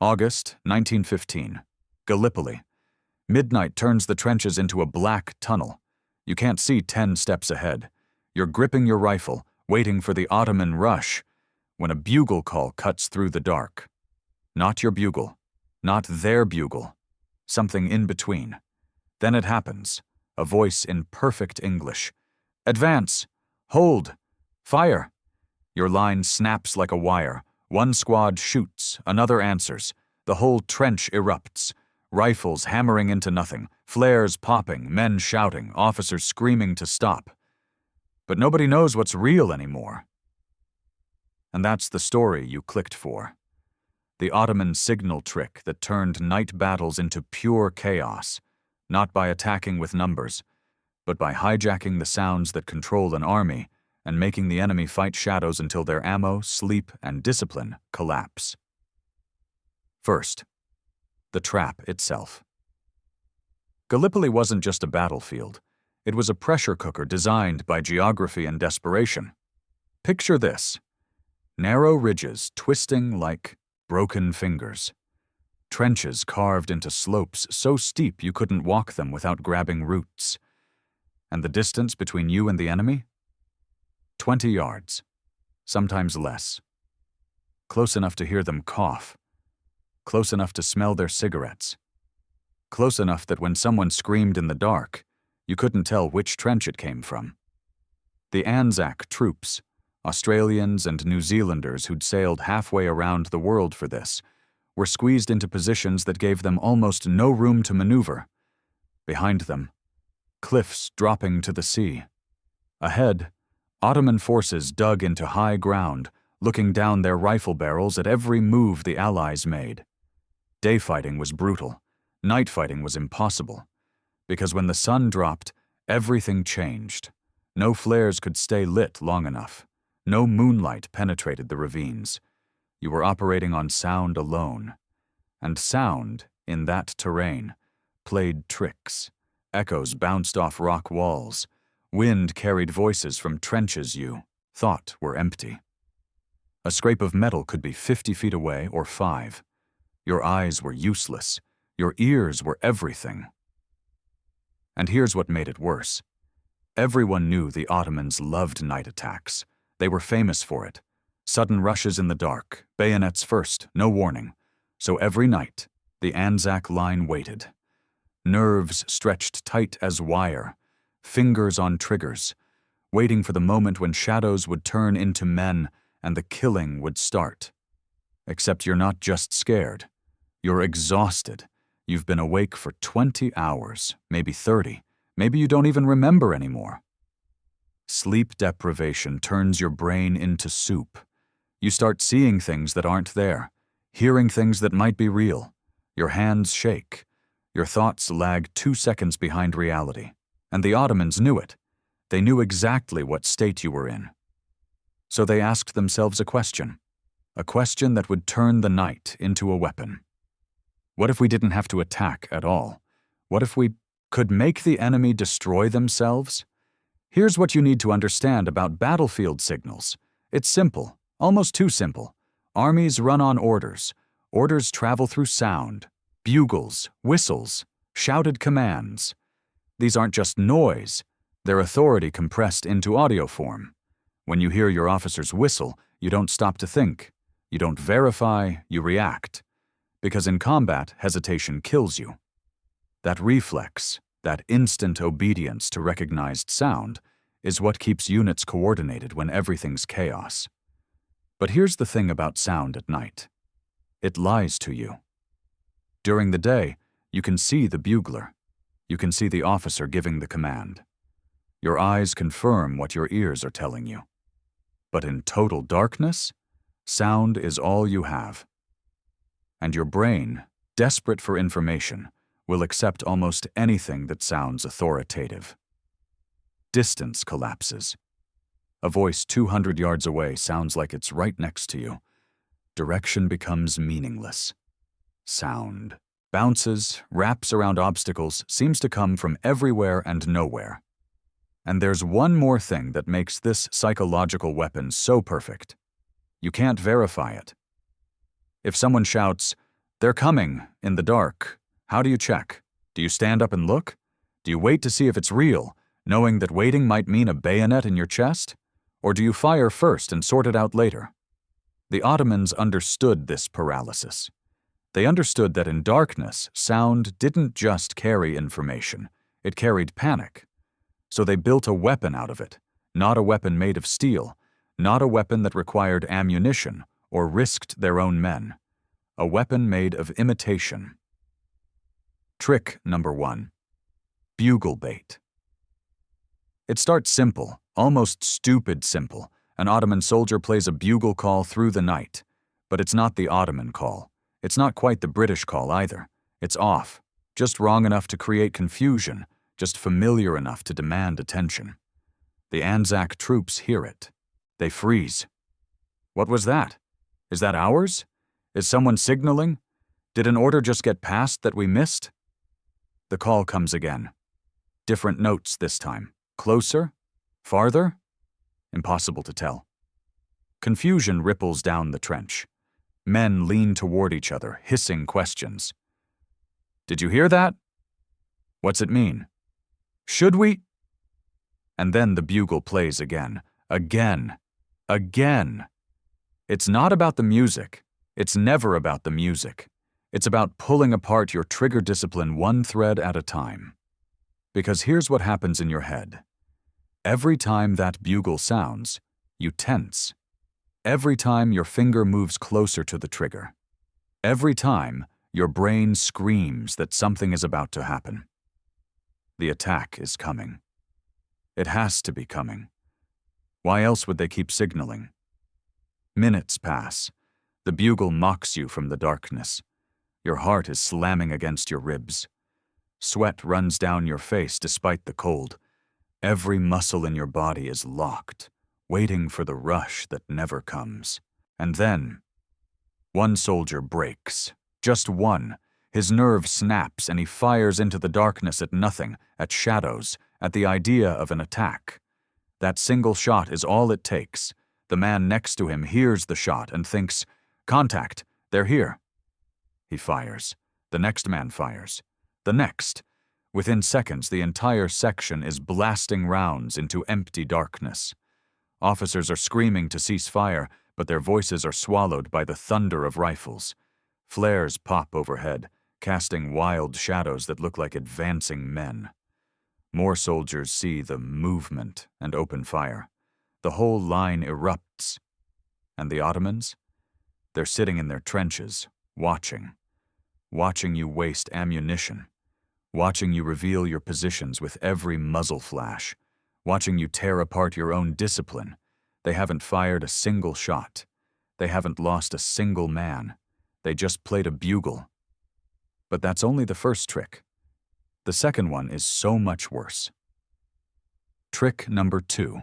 August 1915. Gallipoli. Midnight turns the trenches into a black tunnel. You can't see 10 steps ahead. You're gripping your rifle, waiting for the Ottoman rush, when a bugle call cuts through the dark. Not your bugle. Not their bugle. Something in between. Then it happens. A voice in perfect English. Advance! Hold! Fire! Your line snaps like a wire. One squad shoots, another answers. The whole trench erupts. Rifles hammering into nothing, flares popping, men shouting, officers screaming to stop. But nobody knows what's real anymore. And that's the story you clicked for. The Ottoman signal trick that turned night battles into pure chaos, not by attacking with numbers, but by hijacking the sounds that control an army and making the enemy fight shadows until their ammo, sleep, and discipline collapse. First, the trap itself. Gallipoli wasn't just a battlefield. It was a pressure cooker designed by geography and desperation. Picture this: narrow ridges twisting like broken fingers. Trenches carved into slopes so steep you couldn't walk them without grabbing roots. And the distance between you and the enemy? 20 yards, sometimes less. Close enough to hear them cough. Close enough to smell their cigarettes. Close enough that when someone screamed in the dark, you couldn't tell which trench it came from. The Anzac troops, Australians and New Zealanders who'd sailed halfway around the world for this, were squeezed into positions that gave them almost no room to maneuver. Behind them, cliffs dropping to the sea. Ahead, Ottoman forces dug into high ground, looking down their rifle barrels at every move the Allies made. Day fighting was brutal. Night fighting was impossible. Because when the sun dropped, everything changed. No flares could stay lit long enough. No moonlight penetrated the ravines. You were operating on sound alone. And sound, in that terrain, played tricks. Echoes bounced off rock walls. Wind carried voices from trenches you thought were empty. A scrape of metal could be 50 feet away or 5. Your eyes were useless. Your ears were everything. And here's what made it worse. Everyone knew the Ottomans loved night attacks. They were famous for it. Sudden rushes in the dark, bayonets first, no warning. So every night, the Anzac line waited. Nerves stretched tight as wire, fingers on triggers, waiting for the moment when shadows would turn into men and the killing would start. Except you're not just scared. You're exhausted. You've been awake for 20 hours, maybe 30. Maybe you don't even remember anymore. Sleep deprivation turns your brain into soup. You start seeing things that aren't there, hearing things that might be real. Your hands shake. Your thoughts lag 2 seconds behind reality. And the Ottomans knew it. They knew exactly what state you were in. So they asked themselves a question that would turn the night into a weapon. What if we didn't have to attack at all? What if we could make the enemy destroy themselves? Here's what you need to understand about battlefield signals. It's simple, almost too simple. Armies run on orders. Orders travel through sound, bugles, whistles, shouted commands. These aren't just noise. They're authority compressed into audio form. When you hear your officer's whistle, you don't stop to think. You don't verify, you react. Because in combat, hesitation kills you. That reflex, that instant obedience to recognized sound, is what keeps units coordinated when everything's chaos. But here's the thing about sound at night. It lies to you. During the day, you can see the bugler. You can see the officer giving the command. Your eyes confirm what your ears are telling you. But in total darkness, sound is all you have. And your brain, desperate for information, will accept almost anything that sounds authoritative. Distance collapses. A voice 200 yards away sounds like it's right next to you. Direction becomes meaningless. Sound bounces, wraps around obstacles, seems to come from everywhere and nowhere. And there's one more thing that makes this psychological weapon so perfect. You can't verify it. If someone shouts, They're coming, in the dark. How do you check? Do you stand up and look? Do you wait to see if it's real, knowing that waiting might mean a bayonet in your chest? Or do you fire first and sort it out later? The Ottomans understood this paralysis. They understood that in darkness, sound didn't just carry information, it carried panic. So they built a weapon out of it, not a weapon made of steel, not a weapon that required ammunition or risked their own men. A weapon made of imitation. Trick number 1. Bugle bait. It starts simple, almost stupid simple. An Ottoman soldier plays a bugle call through the night. But it's not the Ottoman call. It's not quite the British call either. It's off, just wrong enough to create confusion, just familiar enough to demand attention. The Anzac troops hear it. They freeze. What was that? Is that ours? Is someone signaling? Did an order just get passed that we missed? The call comes again. Different notes this time. Closer? Farther? Impossible to tell. Confusion ripples down the trench. Men lean toward each other, hissing questions. Did you hear that? What's it mean? Should we? And then the bugle plays again. Again. Again. It's not about the music. It's never about the music. It's about pulling apart your trigger discipline one thread at a time. Because here's what happens in your head. Every time that bugle sounds, you tense. Every time your finger moves closer to the trigger. Every time your brain screams that something is about to happen. The attack is coming. It has to be coming. Why else would they keep signaling? Minutes pass. The bugle mocks you from the darkness. Your heart is slamming against your ribs. Sweat runs down your face despite the cold. Every muscle in your body is locked, waiting for the rush that never comes. And then, one soldier breaks. Just one. His nerve snaps and he fires into the darkness at nothing, at shadows, at the idea of an attack. That single shot is all it takes. The man next to him hears the shot and thinks, "Contact, they're here." He fires. The next man fires. The next. Within seconds, the entire section is blasting rounds into empty darkness. Officers are screaming to cease fire, but their voices are swallowed by the thunder of rifles. Flares pop overhead, casting wild shadows that look like advancing men. More soldiers see the movement and open fire. The whole line erupts. And the Ottomans? They're sitting in their trenches, watching. Watching you waste ammunition. Watching you reveal your positions with every muzzle flash. Watching you tear apart your own discipline. They haven't fired a single shot. They haven't lost a single man. They just played a bugle. But that's only the first trick. The second one is so much worse. Trick number 2.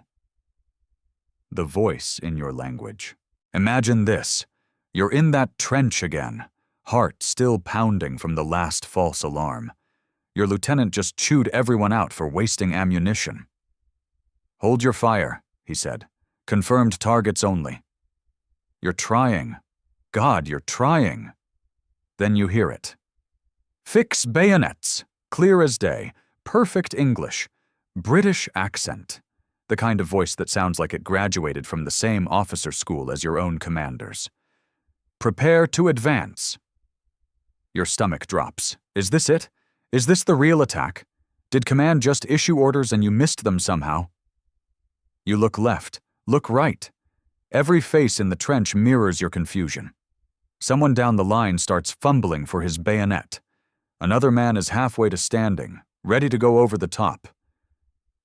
The voice in your language. Imagine this. You're in that trench again, heart still pounding from the last false alarm. Your lieutenant just chewed everyone out for wasting ammunition. "Hold your fire," he said. "Confirmed targets only." You're trying. God, you're trying. Then you hear it. "Fix bayonets." Clear as day. Perfect English. British accent. The kind of voice that sounds like it graduated from the same officer school as your own commanders. "Prepare to advance." Your stomach drops. Is this it? Is this the real attack? Did command just issue orders and you missed them somehow? You look left, look right. Every face in the trench mirrors your confusion. Someone down the line starts fumbling for his bayonet. Another man is halfway to standing, ready to go over the top.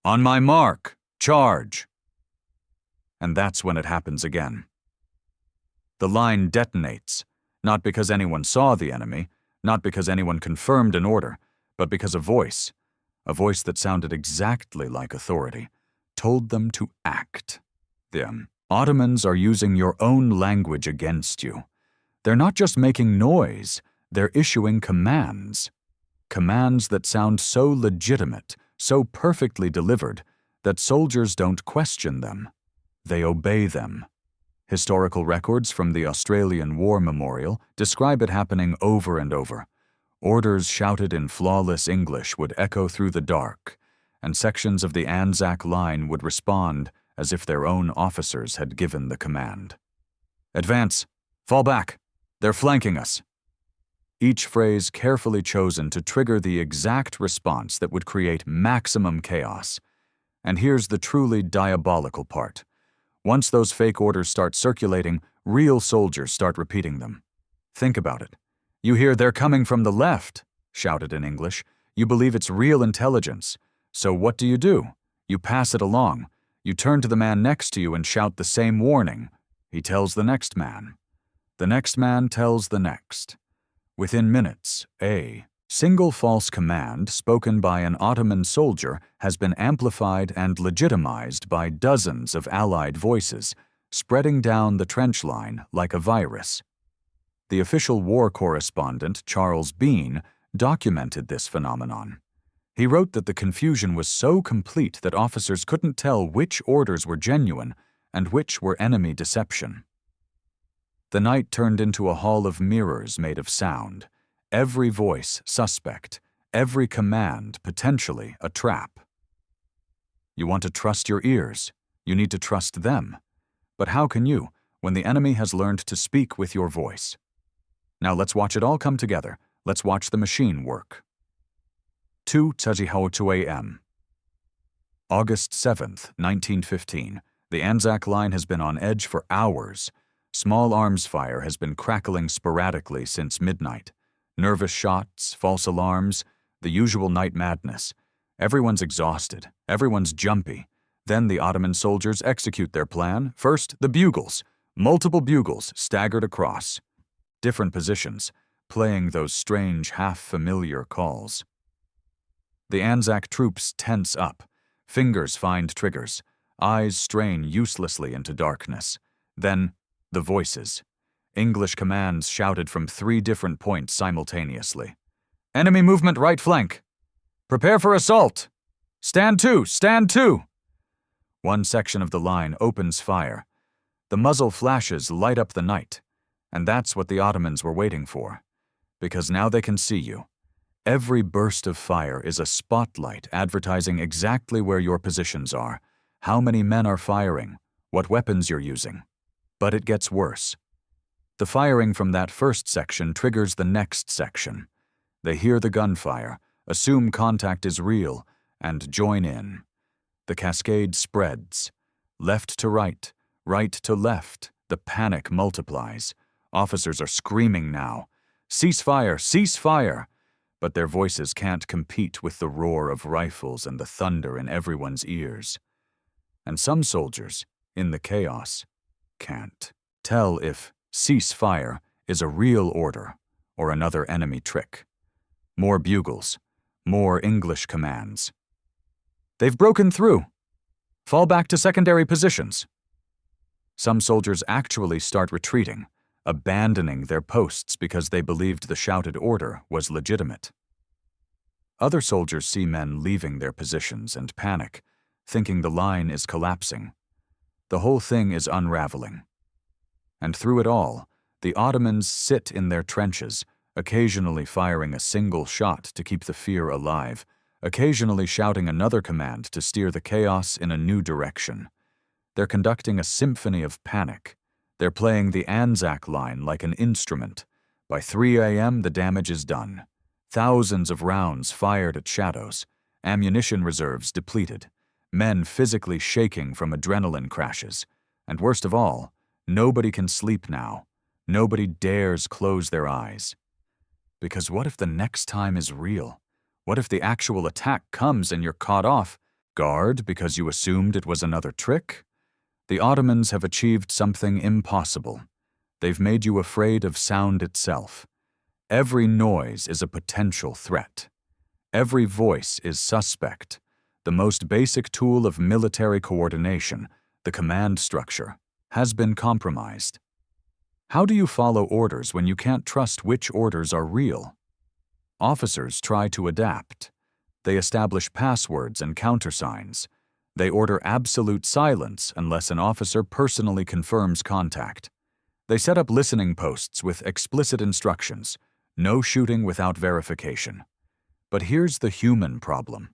"On my mark, charge!" And that's when it happens again. The line detonates, not because anyone saw the enemy, not because anyone confirmed an order, but because a voice that sounded exactly like authority, told them to act. The Ottomans are using your own language against you. They're not just making noise, they're issuing commands. Commands that sound so legitimate, so perfectly delivered, that soldiers don't question them. They obey them. Historical records from the Australian War Memorial describe it happening over and over. Orders shouted in flawless English would echo through the dark, and sections of the Anzac line would respond as if their own officers had given the command. "Advance! Fall back! They're flanking us!" Each phrase carefully chosen to trigger the exact response that would create maximum chaos. And here's the truly diabolical part. Once those fake orders start circulating, real soldiers start repeating them. Think about it. You hear "they're coming from the left," shouted in English. You believe it's real intelligence. So what do? You pass it along. You turn to the man next to you and shout the same warning. He tells the next man. The next man tells the next. Within minutes, a single false command spoken by an Ottoman soldier has been amplified and legitimized by dozens of Allied voices, spreading down the trench line like a virus. The official war correspondent, Charles Bean, documented this phenomenon. He wrote that the confusion was so complete that officers couldn't tell which orders were genuine and which were enemy deception. The night turned into a hall of mirrors made of sound. Every voice suspect, every command potentially a trap. You want to trust your ears. You need to trust them. But how can you, when the enemy has learned to speak with your voice? Now let's watch it all come together. Let's watch the machine work. 2:32 a.m. August 7th, 1915. The Anzac line has been on edge for hours. Small arms fire has been crackling sporadically since midnight. Nervous shots, false alarms, the usual night madness. Everyone's exhausted. Everyone's jumpy. Then the Ottoman soldiers execute their plan. First, the bugles. Multiple bugles staggered across. Different positions, playing those strange, half-familiar calls. The Anzac troops tense up. Fingers find triggers. Eyes strain uselessly into darkness. Then, the voices. English commands shouted from 3 different points simultaneously. "Enemy movement right flank! Prepare for assault! Stand to! Stand to!" One section of the line opens fire. The muzzle flashes light up the night. And that's what the Ottomans were waiting for. Because now they can see you. Every burst of fire is a spotlight advertising exactly where your positions are, how many men are firing, what weapons you're using. But it gets worse. The firing from that first section triggers the next section. They hear the gunfire, assume contact is real, and join in. The cascade spreads. Left to right, right to left, the panic multiplies. Officers are screaming now. "Cease fire! Cease fire!" But their voices can't compete with the roar of rifles and the thunder in everyone's ears. And some soldiers, in the chaos, can't tell if "cease fire" is a real order or another enemy trick. More bugles, more English commands. "They've broken through. Fall back to secondary positions." Some soldiers actually start retreating, abandoning their posts because they believed the shouted order was legitimate. Other soldiers see men leaving their positions and panic, thinking the line is collapsing. The whole thing is unraveling. And through it all, the Ottomans sit in their trenches, occasionally firing a single shot to keep the fear alive, occasionally shouting another command to steer the chaos in a new direction. They're conducting a symphony of panic. They're playing the Anzac line like an instrument. By 3 a.m., the damage is done. Thousands of rounds fired at shadows, ammunition reserves depleted, men physically shaking from adrenaline crashes, and worst of all, nobody can sleep now. Nobody dares close their eyes. Because what if the next time is real? What if the actual attack comes and you're caught off guard because you assumed it was another trick? The Ottomans have achieved something impossible. They've made you afraid of sound itself. Every noise is a potential threat. Every voice is suspect. The most basic tool of military coordination, the command structure, has been compromised. How do you follow orders when you can't trust which orders are real? Officers try to adapt. They establish passwords and countersigns. They order absolute silence unless an officer personally confirms contact. They set up listening posts with explicit instructions, no shooting without verification. But here's the human problem.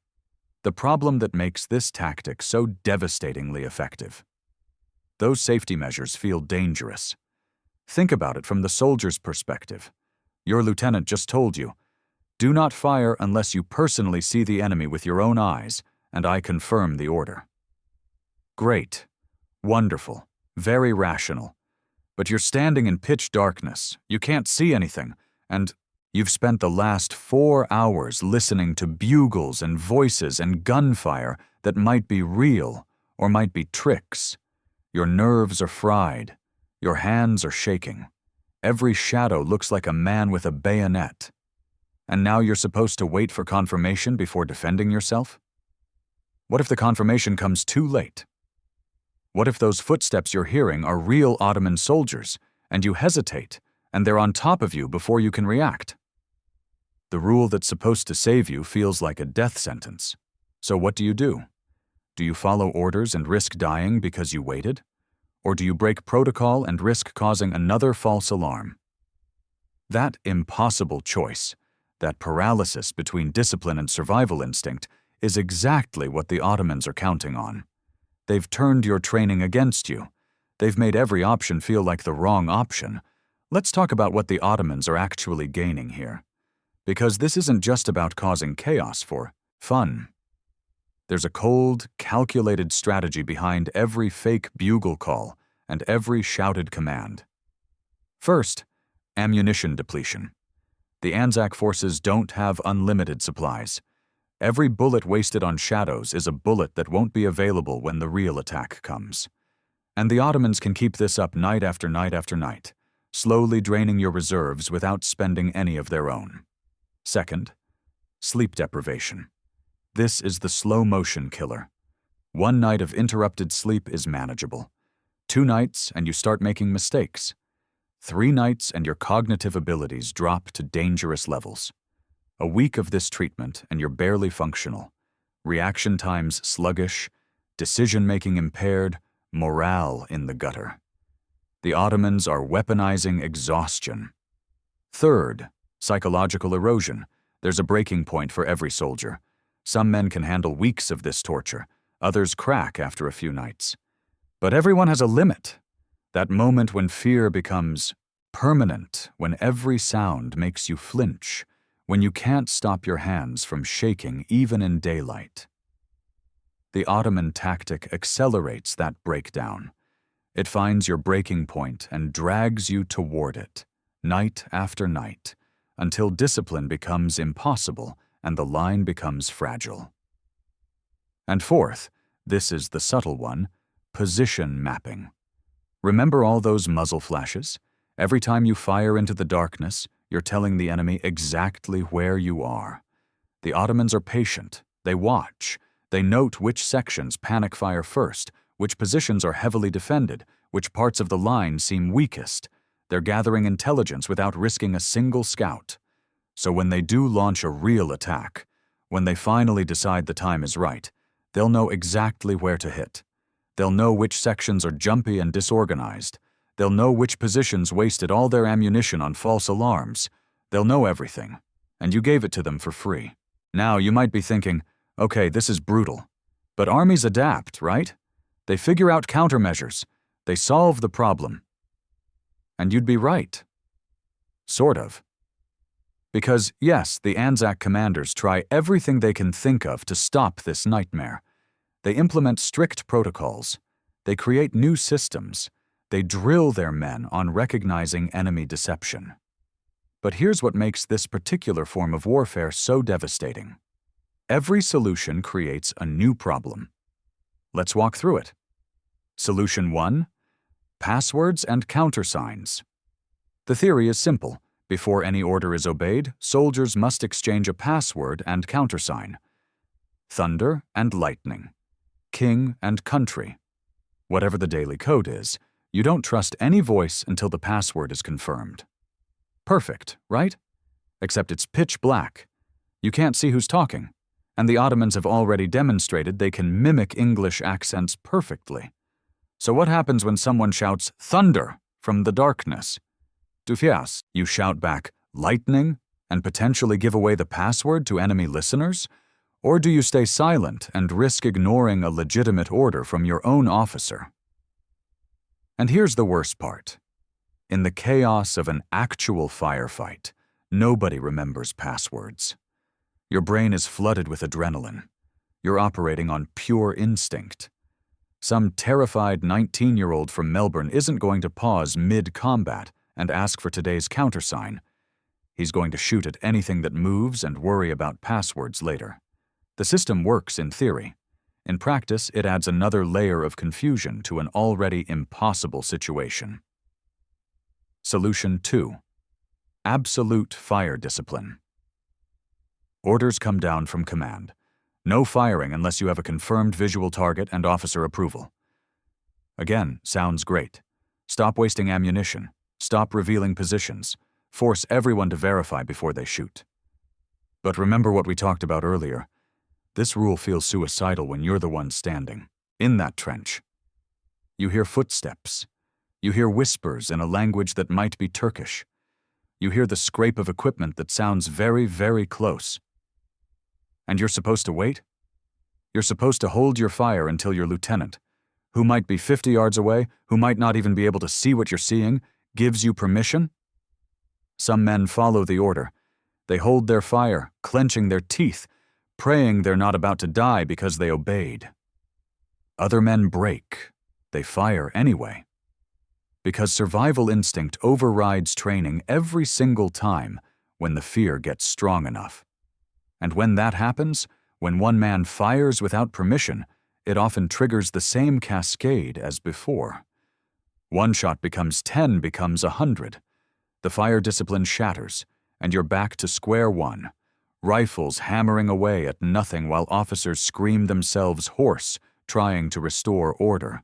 The problem that makes this tactic so devastatingly effective. Those safety measures feel dangerous. Think about it from the soldier's perspective. Your lieutenant just told you, do not fire unless you personally see the enemy with your own eyes, and I confirm the order. Great, wonderful, very rational. But you're standing in pitch darkness, you can't see anything, and you've spent the last 4 hours listening to bugles and voices and gunfire that might be real or might be tricks. Your nerves are fried. Your hands are shaking. Every shadow looks like a man with a bayonet. And now you're supposed to wait for confirmation before defending yourself? What if the confirmation comes too late? What if those footsteps you're hearing are real Ottoman soldiers, and you hesitate, and they're on top of you before you can react? The rule that's supposed to save you feels like a death sentence. So what do? Do you follow orders and risk dying because you waited? Or do you break protocol and risk causing another false alarm? That impossible choice, that paralysis between discipline and survival instinct, is exactly what the Ottomans are counting on. They've turned your training against you. They've made every option feel like the wrong option. Let's talk about what the Ottomans are actually gaining here. Because this isn't just about causing chaos for fun. There's a cold, calculated strategy behind every fake bugle call and every shouted command. First, ammunition depletion. The Anzac forces don't have unlimited supplies. Every bullet wasted on shadows is a bullet that won't be available when the real attack comes. And the Ottomans can keep this up night after night after night, slowly draining your reserves without spending any of their own. Second, sleep deprivation. This is the slow-motion killer. 1 night of interrupted sleep is manageable. 2 nights and you start making mistakes. 3 nights and your cognitive abilities drop to dangerous levels. A week of this treatment and you're barely functional. Reaction times sluggish, decision-making impaired, morale in the gutter. The Ottomans are weaponizing exhaustion. Third, psychological erosion. There's a breaking point for every soldier. Some men can handle weeks of this torture. Others crack after a few nights. But everyone has a limit. That moment when fear becomes permanent, when every sound makes you flinch, when you can't stop your hands from shaking even in daylight. The Ottoman tactic accelerates that breakdown. It finds your breaking point and drags you toward it, night after night, until discipline becomes impossible and the line becomes fragile. And fourth, this is the subtle one, position mapping. Remember all those muzzle flashes? Every time you fire into the darkness, you're telling the enemy exactly where you are. The Ottomans are patient. They watch. They note which sections panic fire first, which positions are heavily defended, which parts of the line seem weakest. They're gathering intelligence without risking a single scout. So when they do launch a real attack, when they finally decide the time is right, they'll know exactly where to hit. They'll know which sections are jumpy and disorganized. They'll know which positions wasted all their ammunition on false alarms. They'll know everything, and you gave it to them for free. Now you might be thinking, okay, this is brutal. But armies adapt, right? They figure out countermeasures. They solve the problem. And you'd be right. Sort of. Because, yes, the Anzac commanders try everything they can think of to stop this nightmare. They implement strict protocols. They create new systems. They drill their men on recognizing enemy deception. But here's what makes this particular form of warfare so devastating. Every solution creates a new problem. Let's walk through it. Solution 1. Passwords and countersigns. The theory is simple. Before any order is obeyed, soldiers must exchange a password and countersign. Thunder and lightning. King and country. Whatever the daily code is, you don't trust any voice until the password is confirmed. Perfect, right? Except it's pitch black. You can't see who's talking. And the Ottomans have already demonstrated they can mimic English accents perfectly. So what happens when someone shouts, "Thunder!" from the darkness? Du fährst, you shout back, "Lightning!" and potentially give away the password to enemy listeners? Or do you stay silent and risk ignoring a legitimate order from your own officer? And here's the worst part. In the chaos of an actual firefight, nobody remembers passwords. Your brain is flooded with adrenaline. You're operating on pure instinct. Some terrified 19-year-old from Melbourne isn't going to pause mid-combat and ask for today's countersign. He's going to shoot at anything that moves and worry about passwords later. The system works in theory. In practice, it adds another layer of confusion to an already impossible situation. Solution 2. Absolute fire discipline. Orders come down from command. No firing unless you have a confirmed visual target and officer approval. Again, sounds great. Stop wasting ammunition. Stop revealing positions. Force everyone to verify before they shoot. But remember what we talked about earlier. This rule feels suicidal when you're the one standing, in that trench. You hear footsteps. You hear whispers in a language that might be Turkish. You hear the scrape of equipment that sounds very, very close. And you're supposed to wait? You're supposed to hold your fire until your lieutenant, who might be 50 yards away, who might not even be able to see what you're seeing, gives you permission? Some men follow the order. They hold their fire, clenching their teeth, praying they're not about to die because they obeyed. Other men break. They fire anyway. Because survival instinct overrides training every single time when the fear gets strong enough. And when that happens, when one man fires without permission, it often triggers the same cascade as before. One shot becomes 10, becomes 100. The fire discipline shatters, and you're back to square one. Rifles hammering away at nothing while officers scream themselves hoarse, trying to restore order.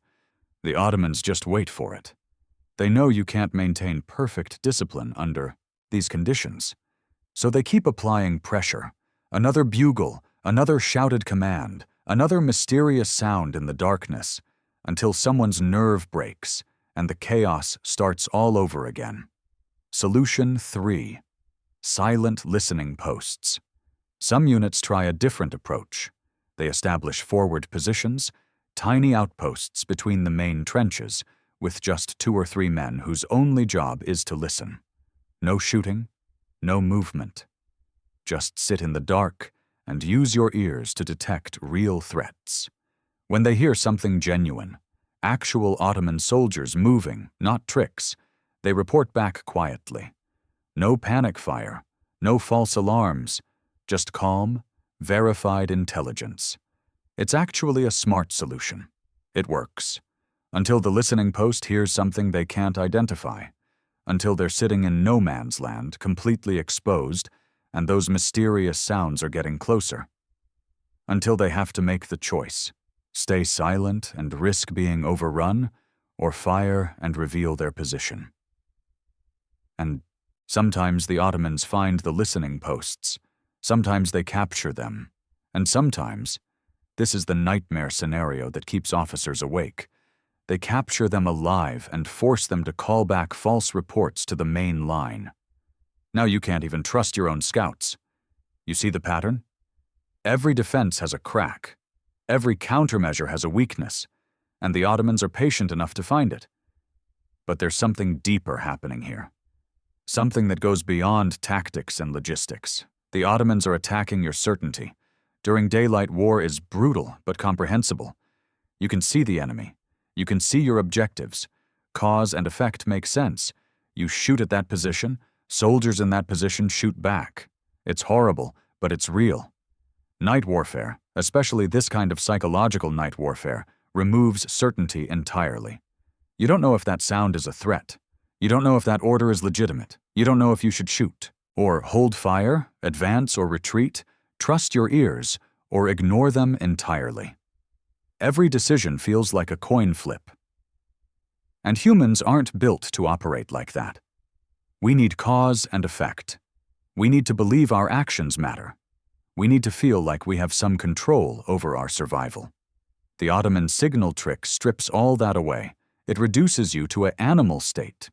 The Ottomans just wait for it. They know you can't maintain perfect discipline under these conditions. So they keep applying pressure. Another bugle, another shouted command, another mysterious sound in the darkness, until someone's nerve breaks and the chaos starts all over again. Solution 3. Silent listening posts. Some units try a different approach. They establish forward positions, tiny outposts between the main trenches, with just 2 or 3 men whose only job is to listen. No shooting, no movement. Just sit in the dark and use your ears to detect real threats. When they hear something genuine, actual Ottoman soldiers moving, not tricks, they report back quietly. No panic fire, no false alarms, just calm, verified intelligence. It's actually a smart solution. It works. Until the listening post hears something they can't identify. Until they're sitting in no man's land, completely exposed, and those mysterious sounds are getting closer. Until they have to make the choice. Stay silent and risk being overrun, or fire and reveal their position. And sometimes the Ottomans find the listening posts. Sometimes they capture them. And sometimes, this is the nightmare scenario that keeps officers awake, they capture them alive and force them to call back false reports to the main line. Now you can't even trust your own scouts. You see the pattern? Every defense has a crack. Every countermeasure has a weakness, and the Ottomans are patient enough to find it. But there's something deeper happening here. Something that goes beyond tactics and logistics. The Ottomans are attacking your certainty. During daylight, war is brutal but comprehensible. You can see the enemy. You can see your objectives. Cause and effect make sense. You shoot at that position, soldiers in that position shoot back. It's horrible, but it's real. Night warfare, especially this kind of psychological night warfare, removes certainty entirely. You don't know if that sound is a threat. You don't know if that order is legitimate. You don't know if you should shoot, or hold fire, advance or retreat, trust your ears, or ignore them entirely. Every decision feels like a coin flip. And humans aren't built to operate like that. We need cause and effect. We need to believe our actions matter. We need to feel like we have some control over our survival. The Ottoman signal trick strips all that away. It reduces you to an animal state.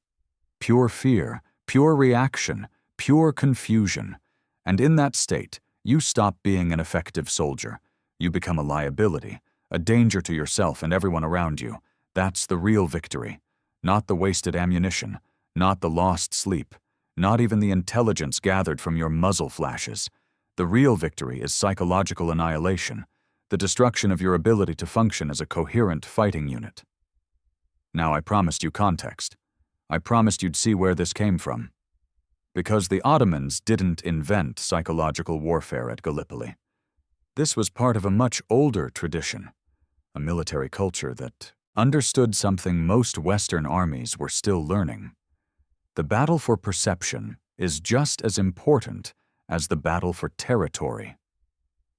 Pure fear, pure reaction, pure confusion. And in that state, you stop being an effective soldier. You become a liability, a danger to yourself and everyone around you. That's the real victory. Not the wasted ammunition, not the lost sleep, not even the intelligence gathered from your muzzle flashes. The real victory is psychological annihilation, the destruction of your ability to function as a coherent fighting unit. Now, I promised you context. I promised you'd see where this came from. Because the Ottomans didn't invent psychological warfare at Gallipoli. This was part of a much older tradition, a military culture that understood something most Western armies were still learning. The battle for perception is just as important as the battle for territory.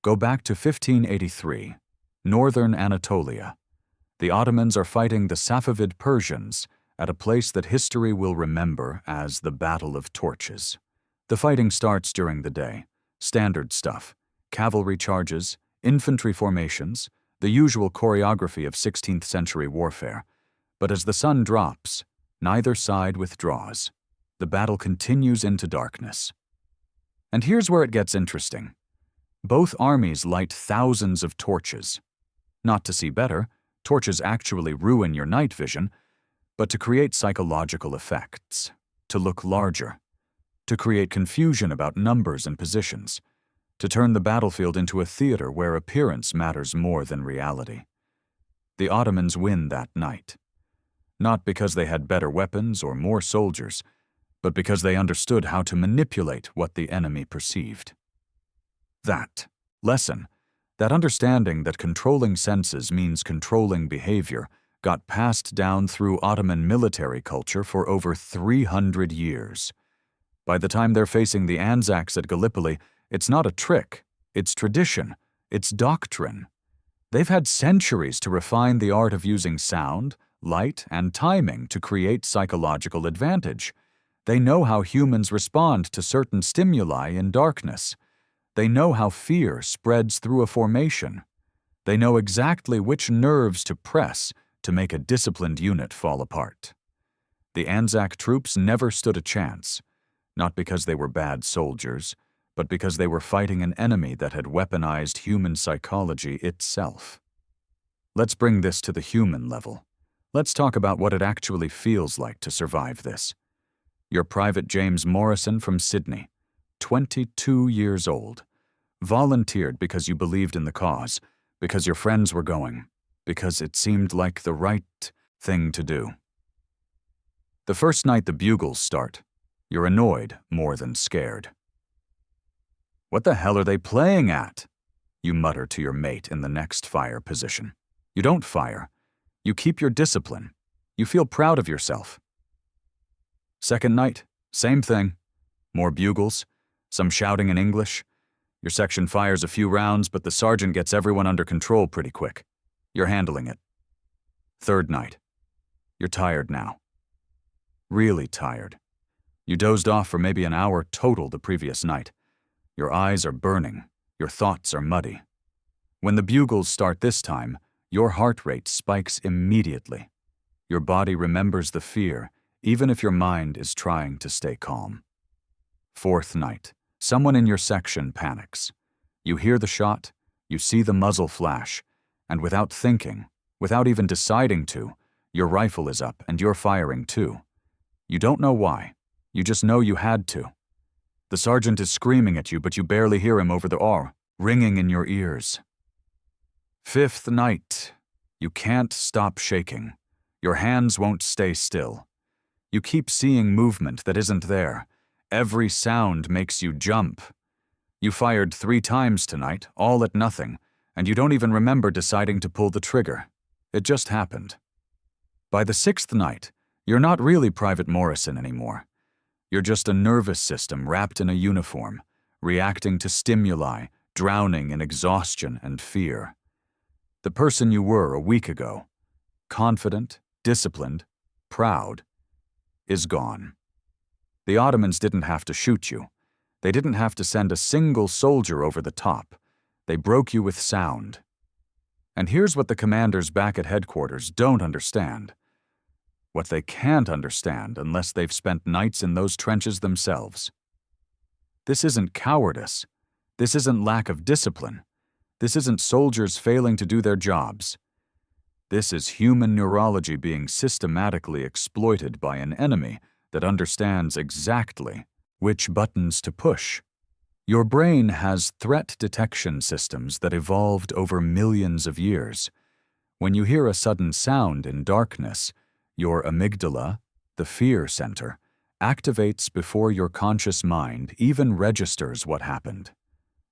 Go back to 1583, northern Anatolia. The Ottomans are fighting the Safavid Persians at a place that history will remember as the Battle of Torches. The fighting starts during the day. Standard stuff. Cavalry charges, infantry formations, the usual choreography of 16th century warfare. But as the sun drops, neither side withdraws. The battle continues into darkness. And here's where it gets interesting. Both armies light thousands of torches. Not to see better, torches actually ruin your night vision, but to create psychological effects, to look larger, to create confusion about numbers and positions, to turn the battlefield into a theater where appearance matters more than reality. The Ottomans win that night, not because they had better weapons or more soldiers, but because they understood how to manipulate what the enemy perceived. That lesson, that understanding that controlling senses means controlling behavior, got passed down through Ottoman military culture for over 300 years. By the time they're facing the Anzacs at Gallipoli, it's not a trick, it's tradition, it's doctrine. They've had centuries to refine the art of using sound, light, and timing to create psychological advantage. They know how humans respond to certain stimuli in darkness. They know how fear spreads through a formation. They know exactly which nerves to press to make a disciplined unit fall apart. The Anzac troops never stood a chance, not because they were bad soldiers, but because they were fighting an enemy that had weaponized human psychology itself. Let's bring this to the human level. Let's talk about what it actually feels like to survive this. You're Private James Morrison from Sydney, 22 years old, volunteered because you believed in the cause, because your friends were going, because it seemed like the right thing to do. The first night the bugles start, you're annoyed more than scared. What the hell are they playing at? You mutter to your mate in the next fire position. You don't fire. You keep your discipline. You feel proud of yourself. Second night, same thing. More bugles, some shouting in English. Your section fires a few rounds, but the sergeant gets everyone under control pretty quick. You're handling it. Third night. You're tired now. Really tired. You dozed off for maybe an hour total the previous night. Your eyes are burning. Your thoughts are muddy. When the bugles start this time, your heart rate spikes immediately. Your body remembers the fear, even if your mind is trying to stay calm. Fourth night. Someone in your section panics. You hear the shot, you see the muzzle flash, and without thinking, without even deciding to, your rifle is up and you're firing too. You don't know why. You just know you had to. The sergeant is screaming at you, but you barely hear him over the R, ringing in your ears. Fifth night. You can't stop shaking. Your hands won't stay still. You keep seeing movement that isn't there. Every sound makes you jump. You fired 3 times tonight, all at nothing, and you don't even remember deciding to pull the trigger. It just happened. By the 6th night, you're not really Private Morrison anymore. You're just a nervous system wrapped in a uniform, reacting to stimuli, drowning in exhaustion and fear. The person you were a week ago, confident, disciplined, proud, is gone. The Ottomans didn't have to shoot you. They didn't have to send a single soldier over the top. They broke you with sound. And here's what the commanders back at headquarters don't understand. What they can't understand unless they've spent nights in those trenches themselves. This isn't cowardice. This isn't lack of discipline. This isn't soldiers failing to do their jobs. This is human neurology being systematically exploited by an enemy that understands exactly which buttons to push. Your brain has threat detection systems that evolved over millions of years. When you hear a sudden sound in darkness, your amygdala, the fear center, activates before your conscious mind even registers what happened.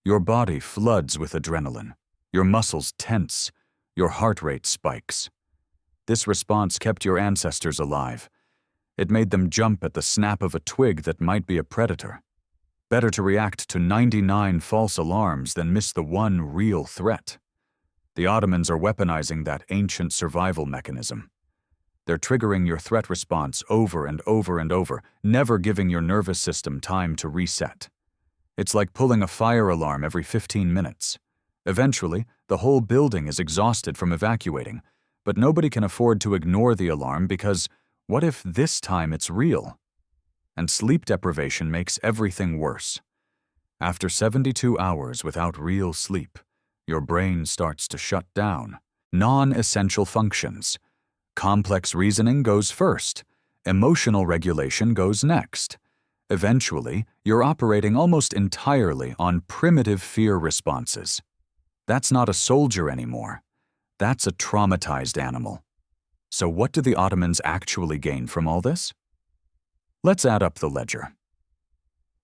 Your body floods with adrenaline. Your muscles tense. Your heart rate spikes. This response kept your ancestors alive. It made them jump at the snap of a twig that might be a predator. Better to react to 99 false alarms than miss the one real threat. The Ottomans are weaponizing that ancient survival mechanism. They're triggering your threat response over and over and over, never giving your nervous system time to reset. It's like pulling a fire alarm every 15 minutes. Eventually, the whole building is exhausted from evacuating, but nobody can afford to ignore the alarm because what if this time it's real? And sleep deprivation makes everything worse. After 72 hours without real sleep, your brain starts to shut down. Non-essential functions. Complex reasoning goes first. Emotional regulation goes next. Eventually, you're operating almost entirely on primitive fear responses. That's not a soldier anymore. That's a traumatized animal. So what do the Ottomans actually gain from all this? Let's add up the ledger.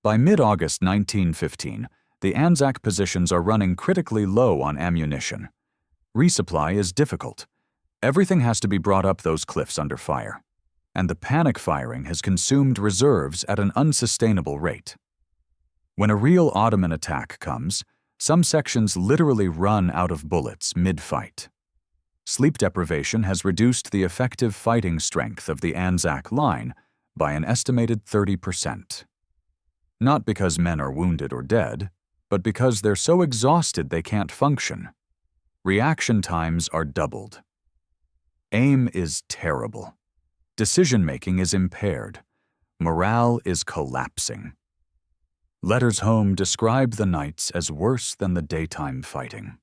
By mid-August 1915, the Anzac positions are running critically low on ammunition. Resupply is difficult. Everything has to be brought up those cliffs under fire. And the panic firing has consumed reserves at an unsustainable rate. When a real Ottoman attack comes, some sections literally run out of bullets mid-fight. Sleep deprivation has reduced the effective fighting strength of the Anzac line by an estimated 30%. Not because men are wounded or dead, but because they're so exhausted they can't function. Reaction times are doubled. Aim is terrible. Decision-making is impaired. Morale is collapsing. Letters home describe the nights as worse than the daytime fighting.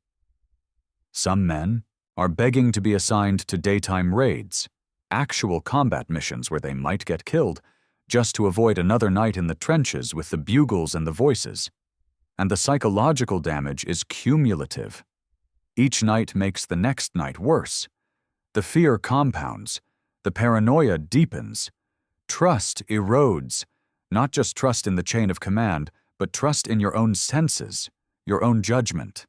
Some men are begging to be assigned to daytime raids, actual combat missions where they might get killed, just to avoid another night in the trenches with the bugles and the voices. And the psychological damage is cumulative. Each night makes the next night worse. The fear compounds. The paranoia deepens. Trust erodes. Not just trust in the chain of command, but trust in your own senses, your own judgment.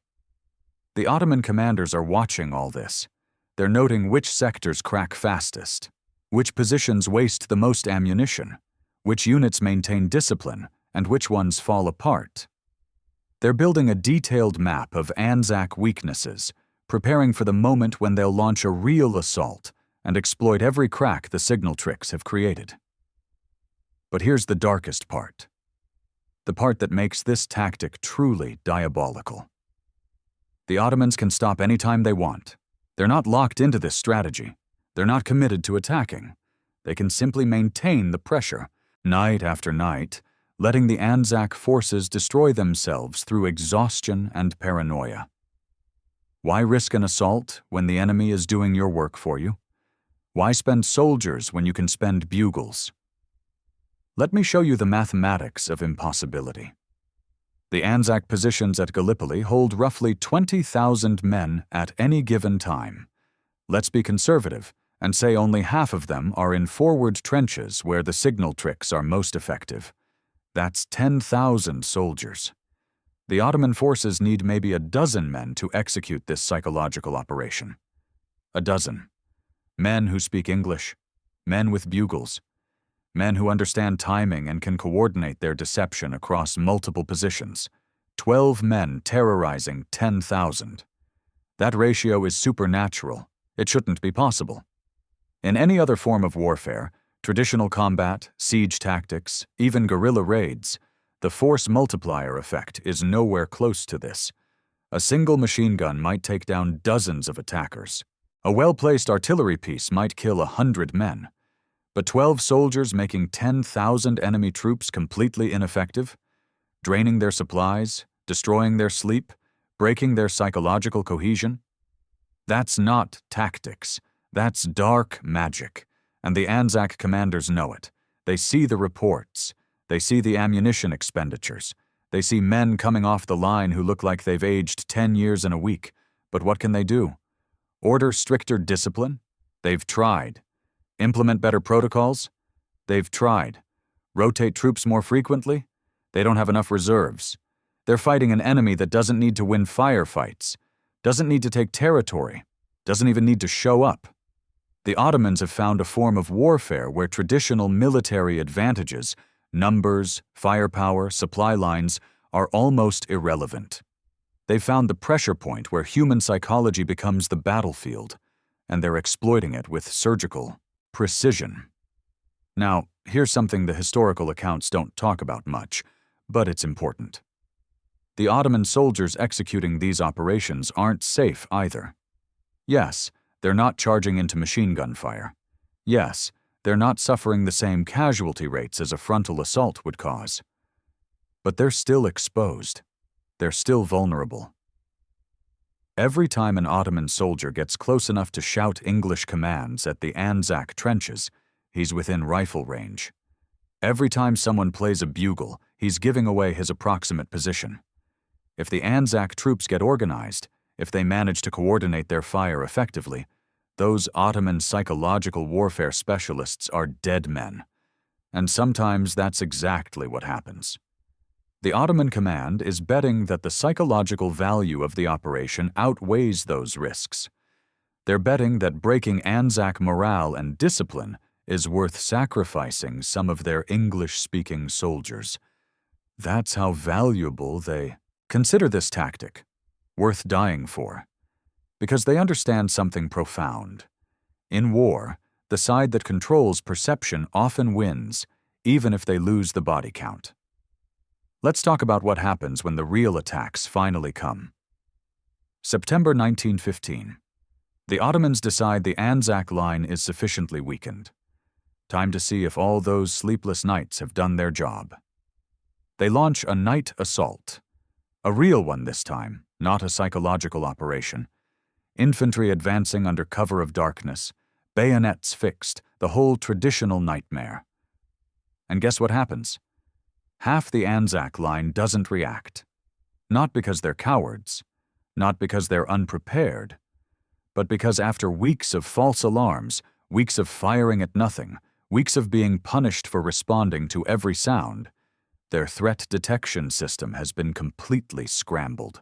The Ottoman commanders are watching all this. They're noting which sectors crack fastest, which positions waste the most ammunition, which units maintain discipline, and which ones fall apart. They're building a detailed map of Anzac weaknesses, preparing for the moment when they'll launch a real assault and exploit every crack the signal tricks have created. But here's the darkest part. The part that makes this tactic truly diabolical. The Ottomans can stop anytime they want. They're not locked into this strategy. They're not committed to attacking. They can simply maintain the pressure, night after night, letting the Anzac forces destroy themselves through exhaustion and paranoia. Why risk an assault when the enemy is doing your work for you? Why spend soldiers when you can spend bugles? Let me show you the mathematics of impossibility. The Anzac positions at Gallipoli hold roughly 20,000 men at any given time. Let's be conservative and say only half of them are in forward trenches where the signal tricks are most effective. That's 10,000 soldiers. The Ottoman forces need maybe a dozen men to execute this psychological operation. A dozen. Men who speak English, men with bugles, men who understand timing and can coordinate their deception across multiple positions. 12 men terrorizing 10,000. That ratio is supernatural. It shouldn't be possible. In any other form of warfare, traditional combat, siege tactics, even guerrilla raids, The force multiplier effect is nowhere close to this. A single machine gun might take down dozens of attackers. A well-placed artillery piece might kill 100 men. But 12 soldiers making 10,000 enemy troops completely ineffective, draining their supplies, destroying their sleep, breaking their psychological cohesion? That's not tactics. That's dark magic. And the Anzac commanders know it. They see the reports. They see the ammunition expenditures. They see men coming off the line who look like they've aged 10 years in a week. But what can they do? Order stricter discipline? They've tried. Implement better protocols? They've tried. Rotate troops more frequently? They don't have enough reserves. They're fighting an enemy that doesn't need to win firefights, doesn't need to take territory, doesn't even need to show up. The Ottomans have found a form of warfare where traditional military advantages, numbers, firepower, supply lines, are almost irrelevant. They've found the pressure point where human psychology becomes the battlefield, and they're exploiting it with surgical precision. Now, here's something the historical accounts don't talk about much, but it's important. The Ottoman soldiers executing these operations aren't safe either. Yes, they're not charging into machine gun fire. Yes, they're not suffering the same casualty rates as a frontal assault would cause. But they're still exposed. They're still vulnerable. Every time an Ottoman soldier gets close enough to shout English commands at the Anzac trenches, he's within rifle range. Every time someone plays a bugle, he's giving away his approximate position. If the Anzac troops get organized, if they manage to coordinate their fire effectively, those Ottoman psychological warfare specialists are dead men. And sometimes that's exactly what happens. The Ottoman command is betting that the psychological value of the operation outweighs those risks. They're betting that breaking Anzac morale and discipline is worth sacrificing some of their English-speaking soldiers. That's how valuable they consider this tactic, worth dying for, because they understand something profound. In war, the side that controls perception often wins, even if they lose the body count. Let's talk about what happens when the real attacks finally come. September 1915. The Ottomans decide the Anzac line is sufficiently weakened. Time to see if all those sleepless nights have done their job. They launch a night assault. A real one this time, not a psychological operation. Infantry advancing under cover of darkness, bayonets fixed, the whole traditional nightmare. And guess what happens? Half the Anzac line doesn't react. Not because they're cowards, not because they're unprepared, but because after weeks of false alarms, weeks of firing at nothing, weeks of being punished for responding to every sound, their threat detection system has been completely scrambled.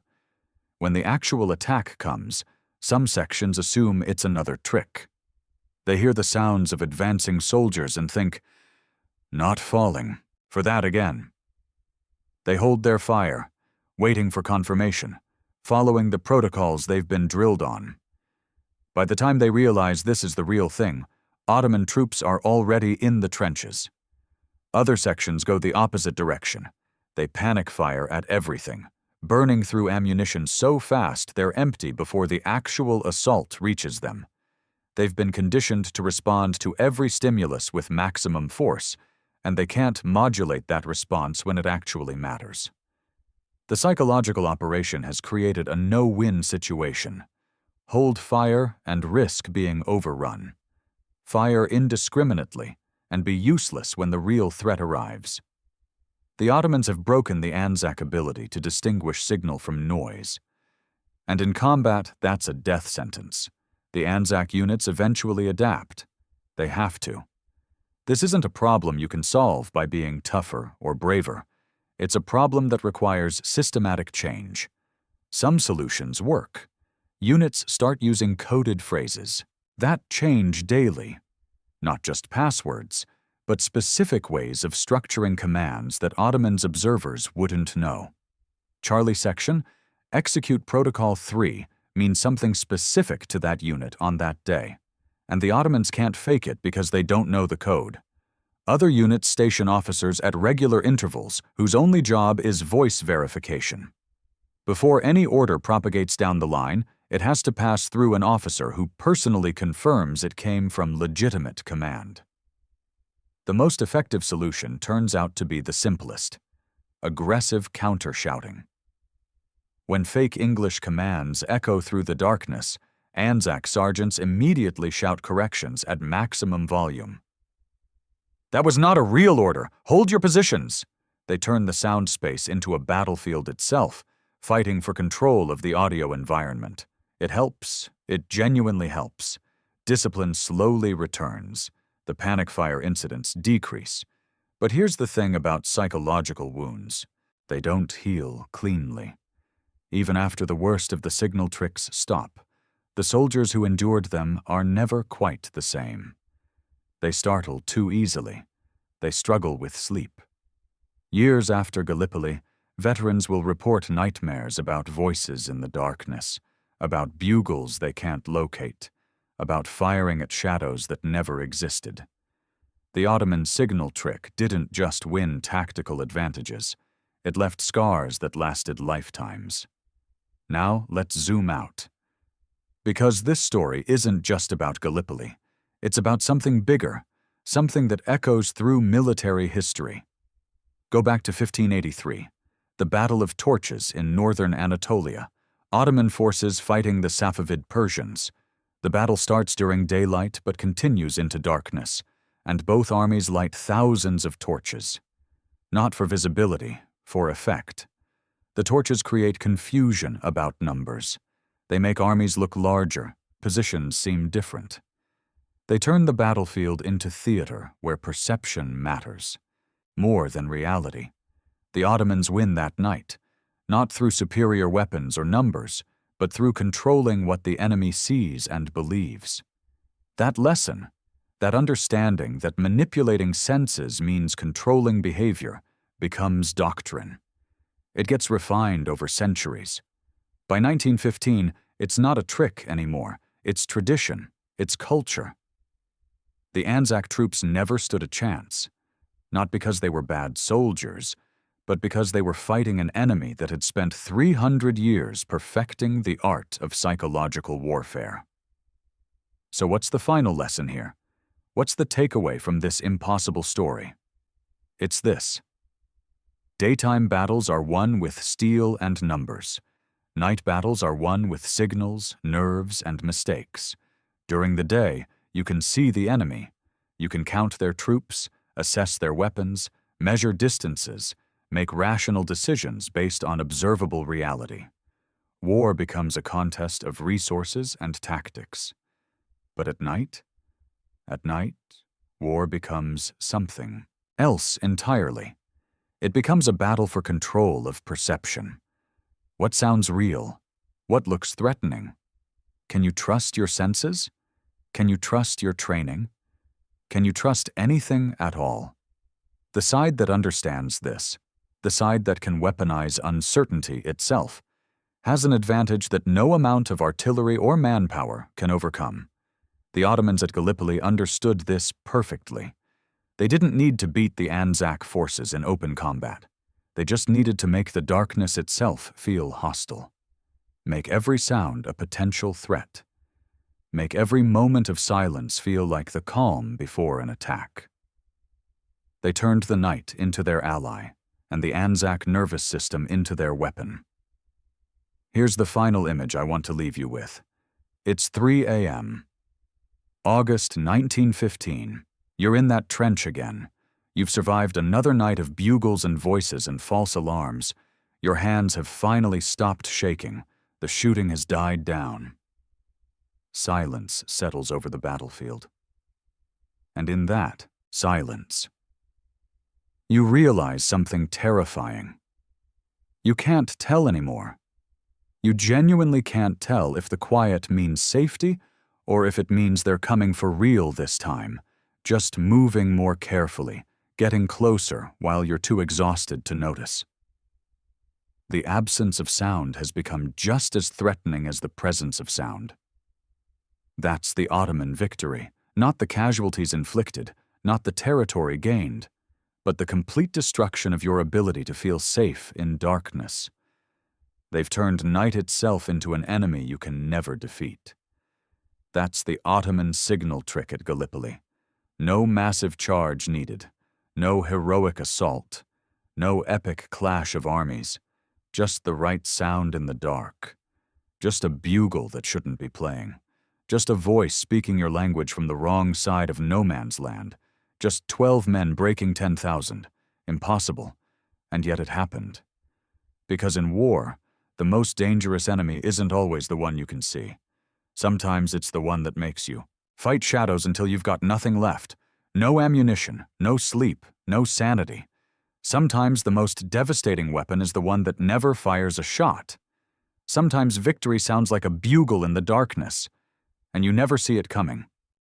When the actual attack comes, some sections assume it's another trick. They hear the sounds of advancing soldiers and think, "Not falling, for that again." They hold their fire, waiting for confirmation, following the protocols they've been drilled on. By the time they realize this is the real thing, Ottoman troops are already in the trenches. Other sections go the opposite direction. They panic fire at everything, burning through ammunition so fast they're empty before the actual assault reaches them. They've been conditioned to respond to every stimulus with maximum force, and they can't modulate that response when it actually matters. The psychological operation has created a no-win situation. Hold fire and risk being overrun. Fire indiscriminately and be useless when the real threat arrives. The Ottomans have broken the Anzac ability to distinguish signal from noise. And in combat, that's a death sentence. The Anzac units eventually adapt. They have to. This isn't a problem you can solve by being tougher or braver. It's a problem that requires systematic change. Some solutions work. Units start using coded phrases that change daily. Not just passwords, but specific ways of structuring commands that Ottomans observers wouldn't know. Charlie section, execute protocol 3 means something specific to that unit on that day, and the Ottomans can't fake it because they don't know the code. Other units station officers at regular intervals whose only job is voice verification. Before any order propagates down the line, it has to pass through an officer who personally confirms it came from legitimate command. The most effective solution turns out to be the simplest: aggressive counter-shouting. When fake English commands echo through the darkness, Anzac sergeants immediately shout corrections at maximum volume. "That was not a real order! Hold your positions!" They turn the sound space into a battlefield itself, fighting for control of the audio environment. It helps. It genuinely helps. Discipline slowly returns. The panic fire incidents decrease. But here's the thing about psychological wounds: they don't heal cleanly. Even after the worst of the signal tricks stop, the soldiers who endured them are never quite the same. They startle too easily. They struggle with sleep. Years after Gallipoli, veterans will report nightmares about voices in the darkness, about bugles they can't locate, about firing at shadows that never existed. The Ottoman signal trick didn't just win tactical advantages. It left scars that lasted lifetimes. Now let's zoom out. Because this story isn't just about Gallipoli. It's about something bigger, something that echoes through military history. Go back to 1583, the Battle of Torches in northern Anatolia, Ottoman forces fighting the Safavid Persians. The battle starts during daylight but continues into darkness, and both armies light thousands of torches. Not for visibility, for effect. The torches create confusion about numbers. They make armies look larger, positions seem different. They turn the battlefield into theater where perception matters, more than reality. The Ottomans win that night, not through superior weapons or numbers, but through controlling what the enemy sees and believes. That lesson, that understanding that manipulating senses means controlling behavior, becomes doctrine. It gets refined over centuries. By 1915, it's not a trick anymore. It's tradition. It's culture. The Anzac troops never stood a chance, not because they were bad soldiers, but because they were fighting an enemy that had spent 300 years perfecting the art of psychological warfare. So what's the final lesson here? What's the takeaway from this impossible story? It's this: daytime battles are won with steel and numbers. Night battles are won with signals, nerves, and mistakes. During the day, you can see the enemy. You can count their troops, assess their weapons, measure distances, make rational decisions based on observable reality. War becomes a contest of resources and tactics. But at night, war becomes something else entirely. It becomes a battle for control of perception. What sounds real? What looks threatening? Can you trust your senses? Can you trust your training? Can you trust anything at all? The side that understands this, the side that can weaponize uncertainty itself, has an advantage that no amount of artillery or manpower can overcome. The Ottomans at Gallipoli understood this perfectly. They didn't need to beat the Anzac forces in open combat. They just needed to make the darkness itself feel hostile. Make every sound a potential threat. Make every moment of silence feel like the calm before an attack. They turned the night into their ally, and the Anzac nervous system into their weapon. Here's the final image I want to leave you with. It's 3 a.m. August 1915. You're in that trench again. You've survived another night of bugles and voices and false alarms. Your hands have finally stopped shaking. The shooting has died down. Silence settles over the battlefield. And in that silence, you realize something terrifying. You can't tell anymore. You genuinely can't tell if the quiet means safety or if it means they're coming for real this time, just moving more carefully, getting closer while you're too exhausted to notice. The absence of sound has become just as threatening as the presence of sound. That's the Ottoman victory, not the casualties inflicted, not the territory gained, but the complete destruction of your ability to feel safe in darkness. They've turned night itself into an enemy you can never defeat. That's the Ottoman signal trick at Gallipoli. No massive charge needed, no heroic assault, no epic clash of armies, just the right sound in the dark. Just a bugle that shouldn't be playing. Just a voice speaking your language from the wrong side of no man's land. Just 12 men breaking 10,000. Impossible. And yet it happened. Because in war, the most dangerous enemy isn't always the one you can see. Sometimes it's the one that makes you. Fight shadows until you've got nothing left. No ammunition, no sleep, no sanity. Sometimes the most devastating weapon is the one that never fires a shot. Sometimes victory sounds like a bugle in the darkness, and you never see it coming.